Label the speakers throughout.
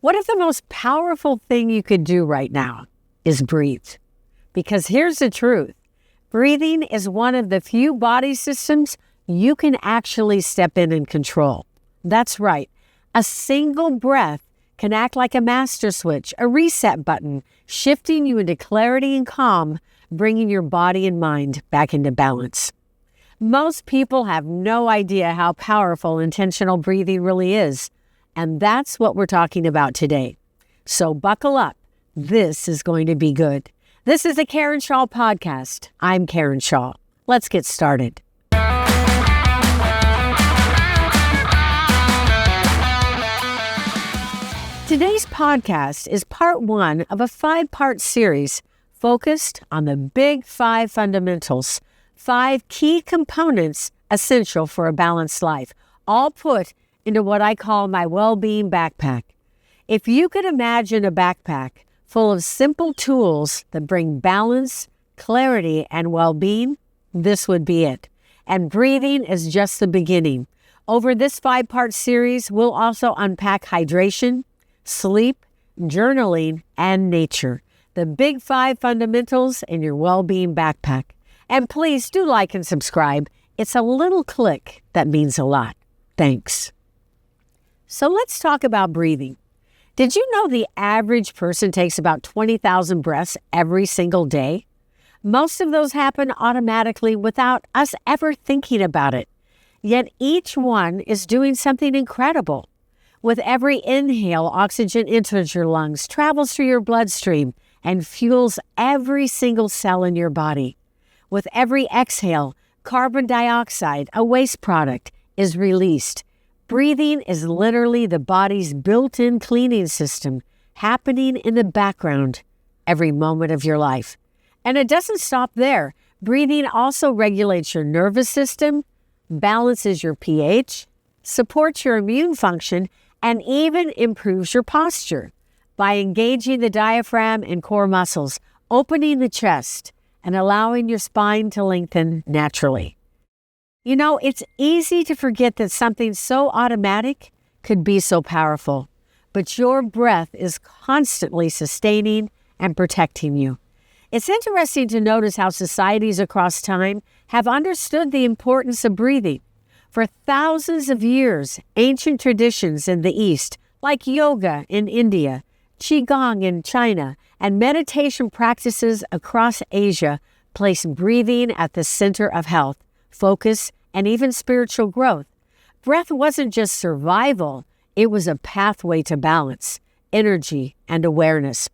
Speaker 1: What if the most powerful thing you could do right now is breathe? Because here's the truth. Breathing is one of the few body systems you can actually step in and control. That's right. A single breath can act like a master switch, a reset button, shifting you into clarity and calm, bringing your body and mind back into balance. Most people have no idea how powerful intentional breathing really is, and that's what we're talking about today. So buckle up. This is going to be good. This is the Karen Schaal podcast. I'm Karen Schaal. Let's get started. Today's podcast is part one of a 5-part series focused on the big 5 fundamentals, 5 key components essential for a balanced life, all put into what I call my well-being backpack. If you could imagine a backpack full of simple tools that bring balance, clarity, and well-being, this would be it. And breathing is just the beginning. Over this 5-part series, we'll also unpack hydration, sleep, journaling, and nature. The big 5 fundamentals in your well-being backpack. And please do like and subscribe. It's a little click that means a lot. Thanks. So let's talk about breathing. Did you know the average person takes about 20,000 breaths every single day? Most of those happen automatically without us ever thinking about it. Yet each one is doing something incredible. With every inhale, oxygen enters your lungs, travels through your bloodstream, and fuels every single cell in your body. With every exhale, carbon dioxide, a waste product, is released. Breathing is literally the body's built-in cleaning system happening in the background every moment of your life. And it doesn't stop there. Breathing also regulates your nervous system, balances your pH, supports your immune function, and even improves your posture by engaging the diaphragm and core muscles, opening the chest, and allowing your spine to lengthen naturally. You know, it's easy to forget that something so automatic could be so powerful, but your breath is constantly sustaining and protecting you. It's interesting to notice how societies across time have understood the importance of breathing. For thousands of years, ancient traditions in the East, like yoga in India, Qigong in China, and meditation practices across Asia, place breathing at the center of health, focus, and even spiritual growth. Breath wasn't just survival, it was a pathway to balance, energy, and awareness.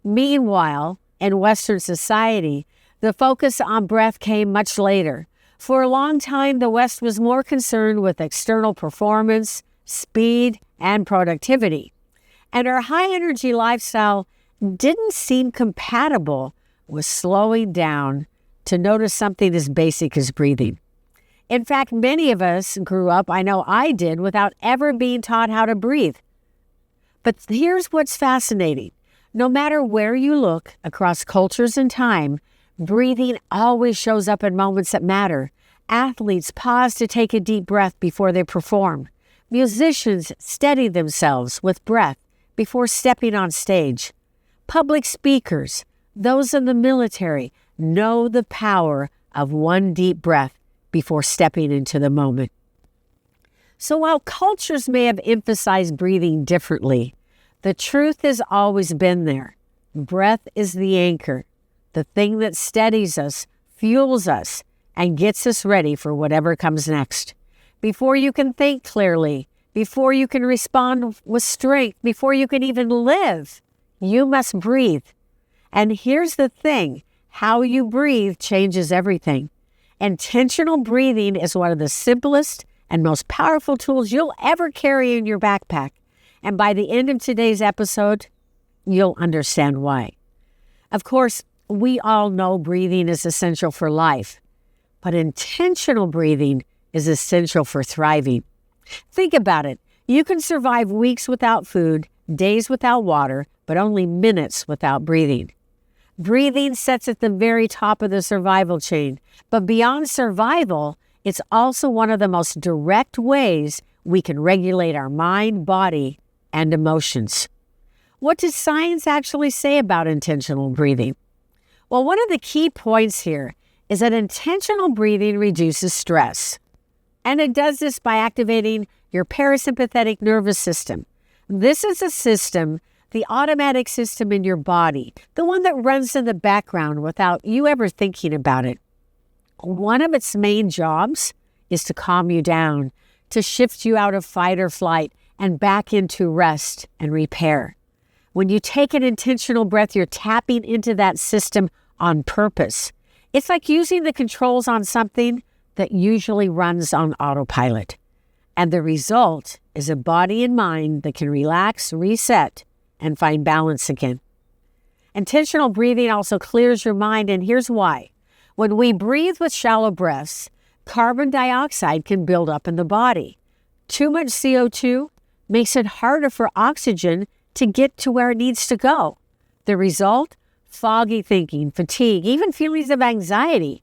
Speaker 1: Meanwhile, in Western society, the focus on breath came much later. For a long time, the West was more concerned with external performance, speed, and productivity. And our high-energy lifestyle didn't seem compatible with slowing down to notice something as basic as breathing. In fact, many of us grew up, I know I did, without ever being taught how to breathe. But here's what's fascinating. No matter where you look across cultures and time, breathing always shows up in moments that matter. Athletes pause to take a deep breath before they perform. Musicians steady themselves with breath before stepping on stage. Public speakers, those in the military, know the power of one deep breath before stepping into the moment. So while cultures may have emphasized breathing differently, the truth has always been there. Breath is the anchor, the thing that steadies us, fuels us, and gets us ready for whatever comes next. Before you can think clearly, before you can respond with strength, before you can even live, you must breathe. And here's the thing, how you breathe changes everything. Intentional breathing is one of the simplest and most powerful tools you'll ever carry in your backpack. And by the end of today's episode, you'll understand why. Of course, we all know breathing is essential for life, but intentional breathing is essential for thriving. Think about it. You can survive weeks without food, days without water, but only minutes without breathing. Breathing sits at the very top of the survival chain, but beyond survival, it's also one of the most direct ways we can regulate our mind, body, and emotions. What does science actually say about intentional breathing? Well, one of the key points here is that intentional breathing reduces stress. And it does this by activating your parasympathetic nervous system. This is a system, the automatic system in your body, the one that runs in the background without you ever thinking about it. One of its main jobs is to calm you down, to shift you out of fight or flight and back into rest and repair. When you take an intentional breath, you're tapping into that system on purpose. It's like using the controls on something that usually runs on autopilot. And the result is a body and mind that can relax, reset, and find balance again. Intentional breathing also clears your mind, and here's why. When we breathe with shallow breaths, carbon dioxide can build up in the body. Too much CO2 makes it harder for oxygen to get to where it needs to go. The result? Foggy thinking, fatigue, even feelings of anxiety.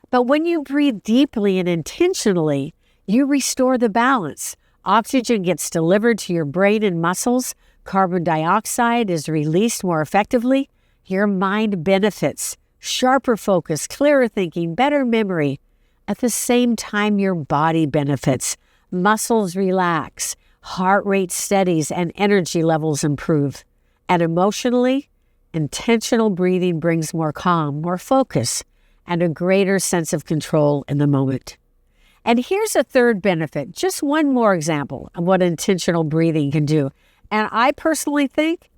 Speaker 1: But when you breathe deeply and intentionally, you restore the balance. Oxygen gets delivered to your brain and muscles. Carbon dioxide is released more effectively. Your mind benefits. Sharper focus, clearer thinking, better memory. At the same time, your body benefits. Muscles relax, heart rate steadies, and energy levels improve. And emotionally, intentional breathing brings more calm, more focus, and a greater sense of control in the moment. And here's a third benefit, just one more example of what intentional breathing can do. And I personally think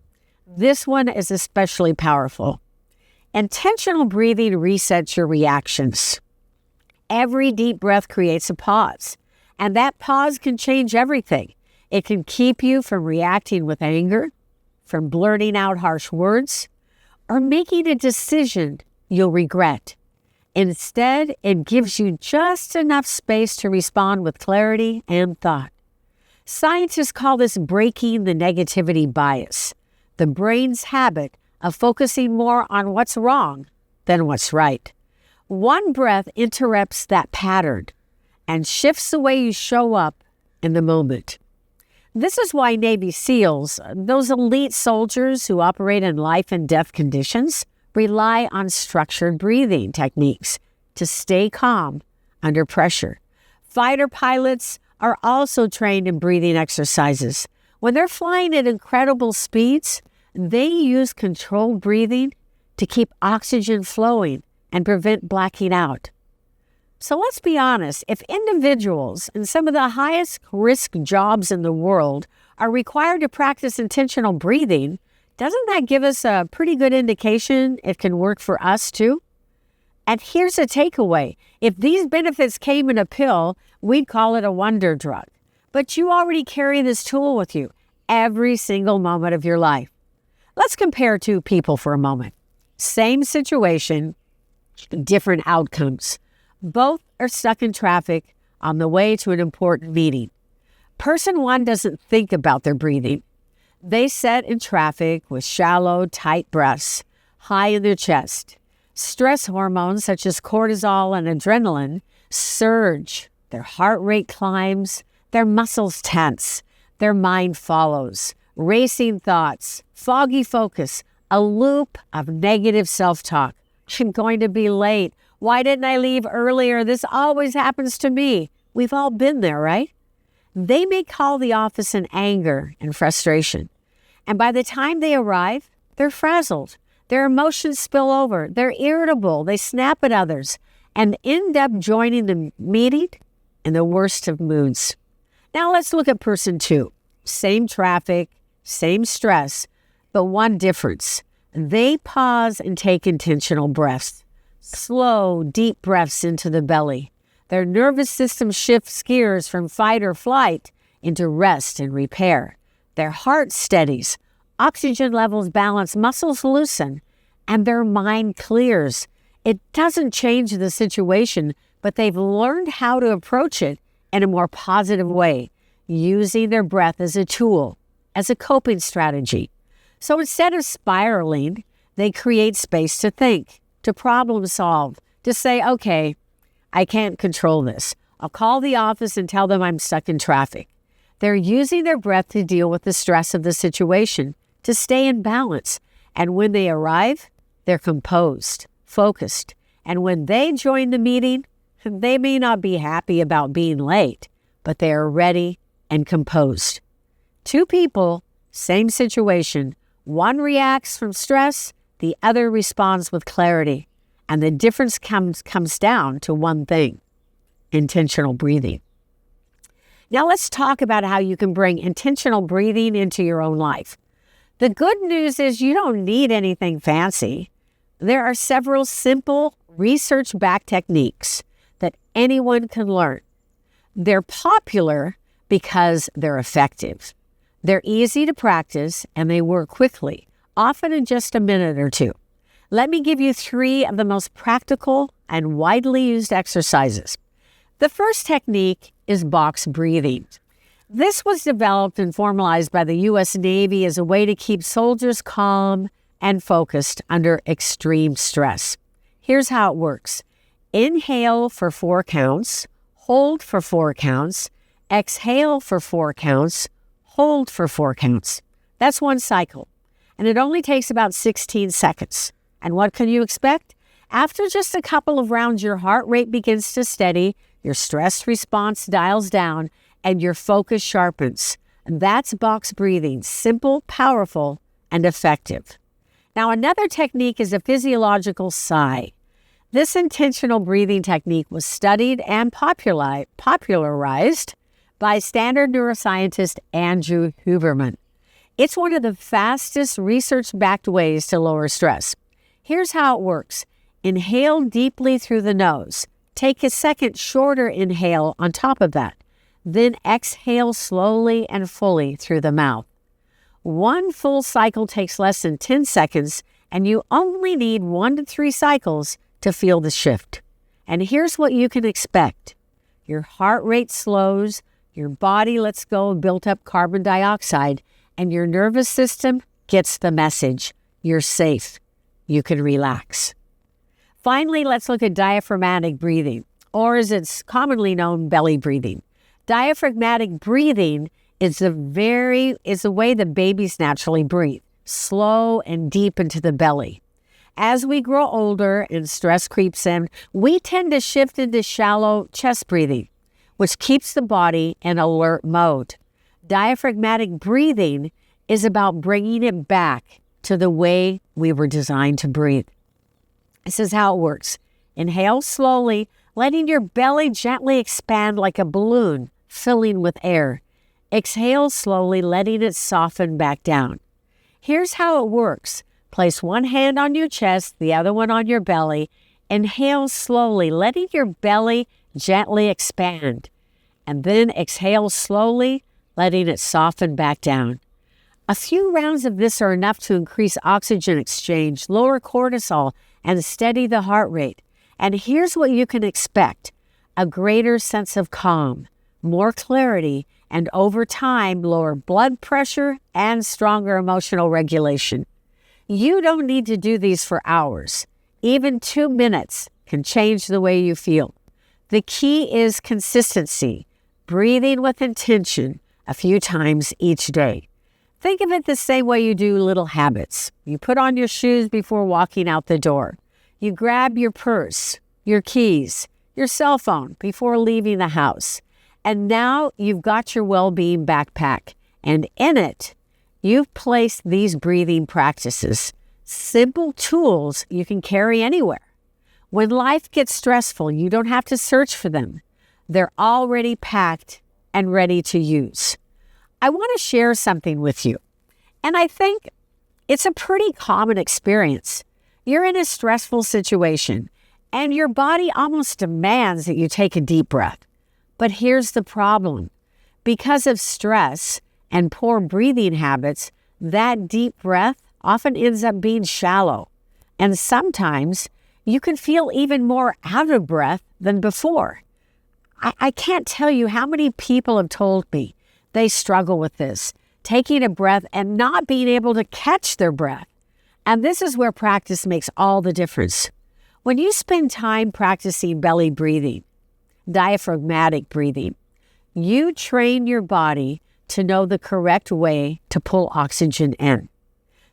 Speaker 1: this one is especially powerful. Intentional breathing resets your reactions. Every deep breath creates a pause, and that pause can change everything. It can keep you from reacting with anger, from blurting out harsh words, or making a decision you'll regret. Instead, it gives you just enough space to respond with clarity and thought. Scientists call this breaking the negativity bias, the brain's habit of focusing more on what's wrong than what's right. One breath interrupts that pattern and shifts the way you show up in the moment. This is why Navy SEALs, those elite soldiers who operate in life and death conditions, rely on structured breathing techniques to stay calm under pressure. Fighter pilots are also trained in breathing exercises. When they're flying at incredible speeds, they use controlled breathing to keep oxygen flowing and prevent blacking out. So let's be honest, if individuals in some of the highest risk jobs in the world are required to practice intentional breathing, doesn't that give us a pretty good indication it can work for us too? And here's a takeaway. If these benefits came in a pill, we'd call it a wonder drug. But you already carry this tool with you every single moment of your life. Let's compare two people for a moment. Same situation, different outcomes. Both are stuck in traffic on the way to an important meeting. Person one doesn't think about their breathing. They sit in traffic with shallow, tight breaths, high in their chest. Stress hormones such as cortisol and adrenaline surge. Their heart rate climbs. Their muscles tense. Their mind follows. Racing thoughts, foggy focus, a loop of negative self-talk. I'm going to be late. Why didn't I leave earlier? This always happens to me. We've all been there, right? They may call the office in anger and frustration. And by the time they arrive, they're frazzled. Their emotions spill over. They're irritable. They snap at others and end up joining the meeting in the worst of moods. Now let's look at person two. Same traffic, same stress, but one difference. They pause and take intentional breaths. Slow, deep breaths into the belly. Their nervous system shifts gears from fight or flight into rest and repair. Their heart steadies, oxygen levels balance, muscles loosen, and their mind clears. It doesn't change the situation, but they've learned how to approach it in a more positive way, using their breath as a tool, as a coping strategy. So instead of spiraling, they create space to think, to problem solve, to say, okay, I can't control this. I'll call the office and tell them I'm stuck in traffic. They're using their breath to deal with the stress of the situation, to stay in balance. And when they arrive, they're composed, focused. And when they join the meeting, they may not be happy about being late, but they are ready and composed. Two people, same situation. One reacts from stress, the other responds with clarity. And the difference comes down to one thing: intentional breathing. Now let's talk about how you can bring intentional breathing into your own life. The good news is you don't need anything fancy. There are several simple research-backed techniques that anyone can learn. They're popular because they're effective. They're easy to practice and they work quickly, often in just a minute or two. Let me give you 3 of the most practical and widely used exercises. The first technique is box breathing. This was developed and formalized by the U.S. Navy as a way to keep soldiers calm and focused under extreme stress. Here's how it works. Inhale for 4 counts, hold for 4 counts, exhale for 4 counts, hold for 4 counts. That's one cycle, and it only takes about 16 seconds. And what can you expect? After just a couple of rounds, your heart rate begins to steady, your stress response dials down, and your focus sharpens. And that's box breathing, simple, powerful, and effective. Now, another technique is a physiological sigh. This intentional breathing technique was studied and popularized by Stanford neuroscientist Andrew Huberman. It's one of the fastest research-backed ways to lower stress. Here's how it works. Inhale deeply through the nose. Take a second shorter inhale on top of that. Then exhale slowly and fully through the mouth. One full cycle takes less than 10 seconds, and you only need 1 to 3 cycles to feel the shift. And here's what you can expect. Your heart rate slows, your body lets go of built-up carbon dioxide, and your nervous system gets the message. You're safe. You can relax. Finally, let's look at diaphragmatic breathing, or as it's commonly known, belly breathing. Diaphragmatic breathing is the way the babies naturally breathe, slow and deep into the belly. As we grow older and stress creeps in, we tend to shift into shallow chest breathing, which keeps the body in alert mode. Diaphragmatic breathing is about bringing it back to the way we were designed to breathe. This is how it works. Inhale slowly, letting your belly gently expand like a balloon, filling with air. Exhale slowly, letting it soften back down. Here's how it works. Place one hand on your chest, the other one on your belly. Inhale slowly, letting your belly gently expand. And then exhale slowly, letting it soften back down. A few rounds of this are enough to increase oxygen exchange, lower cortisol, and steady the heart rate. And here's what you can expect: a greater sense of calm, more clarity, and over time, lower blood pressure and stronger emotional regulation. You don't need to do these for hours. Even 2 minutes can change the way you feel. The key is consistency, breathing with intention a few times each day. Think of it the same way you do little habits. You put on your shoes before walking out the door. You grab your purse, your keys, your cell phone before leaving the house. And now you've got your well-being backpack. And in it, you've placed these breathing practices, simple tools you can carry anywhere. When life gets stressful, you don't have to search for them. They're already packed and ready to use. I want to share something with you. And I think it's a pretty common experience. You're in a stressful situation, and your body almost demands that you take a deep breath. But here's the problem. Because of stress and poor breathing habits, that deep breath often ends up being shallow. And sometimes you can feel even more out of breath than before. I can't tell you how many people have told me they struggle with this, taking a breath and not being able to catch their breath. And this is where practice makes all the difference. When you spend time practicing belly breathing, diaphragmatic breathing, you train your body to know the correct way to pull oxygen in.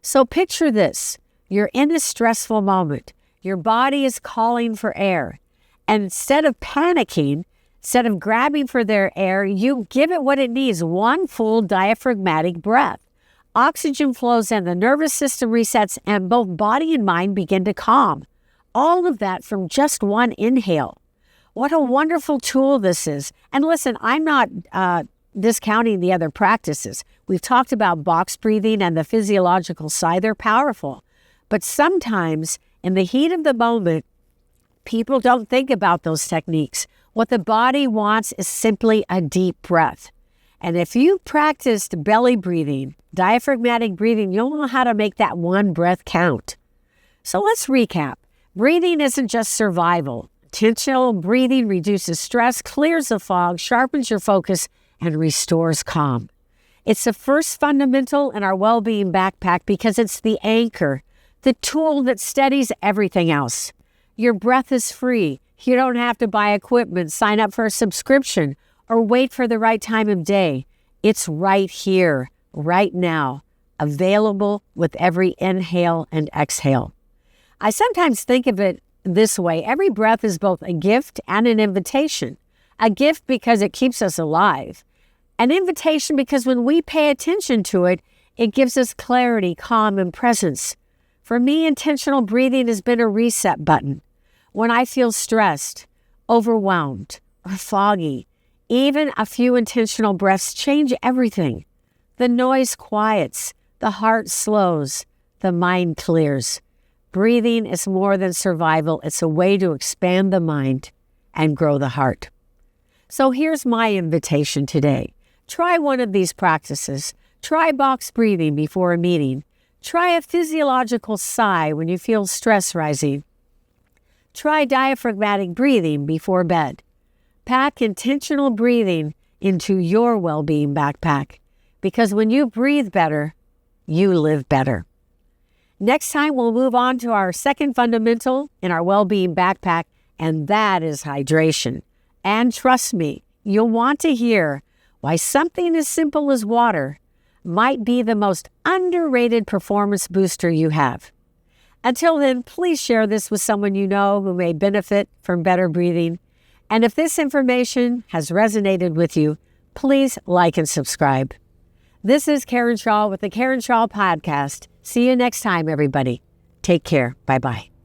Speaker 1: So picture this. You're in a stressful moment. Your body is calling for air. And instead of panicking, instead of grabbing for their air, you give it what it needs, one full diaphragmatic breath. Oxygen flows in, the nervous system resets, and both body and mind begin to calm. All of that from just one inhale. What a wonderful tool this is. And listen, I'm not discounting the other practices. We've talked about box breathing and the physiological sigh. They're powerful. But sometimes in the heat of the moment, people don't think about those techniques. What the body wants is simply a deep breath. And if you practiced belly breathing, diaphragmatic breathing, you'll know how to make that one breath count. So let's recap. Breathing isn't just survival. Intentional breathing reduces stress, clears the fog, sharpens your focus, and restores calm. It's the first fundamental in our well-being backpack because it's the anchor, the tool that steadies everything else. Your breath is free. You don't have to buy equipment, sign up for a subscription, or wait for the right time of day. It's right here, right now, available with every inhale and exhale. I sometimes think of it this way. Every breath is both a gift and an invitation. A gift because it keeps us alive. An invitation because when we pay attention to it, it gives us clarity, calm, and presence. For me, intentional breathing has been a reset button. When I feel stressed, overwhelmed, or foggy, even a few intentional breaths change everything. The noise quiets, the heart slows, the mind clears. Breathing is more than survival. It's a way to expand the mind and grow the heart. So here's my invitation today. Try one of these practices. Try box breathing before a meeting. Try a physiological sigh when you feel stress rising. Try diaphragmatic breathing before bed. Pack intentional breathing into your well-being backpack, because when you breathe better, you live better. Next time, we'll move on to our second fundamental in our well-being backpack, and that is hydration. And trust me, you'll want to hear why something as simple as water might be the most underrated performance booster you have. Until then, please share this with someone you know who may benefit from better breathing. And if this information has resonated with you, please like and subscribe. This is Karen Schaal with the Karen Schaal Podcast. See you next time, everybody. Take care. Bye-bye.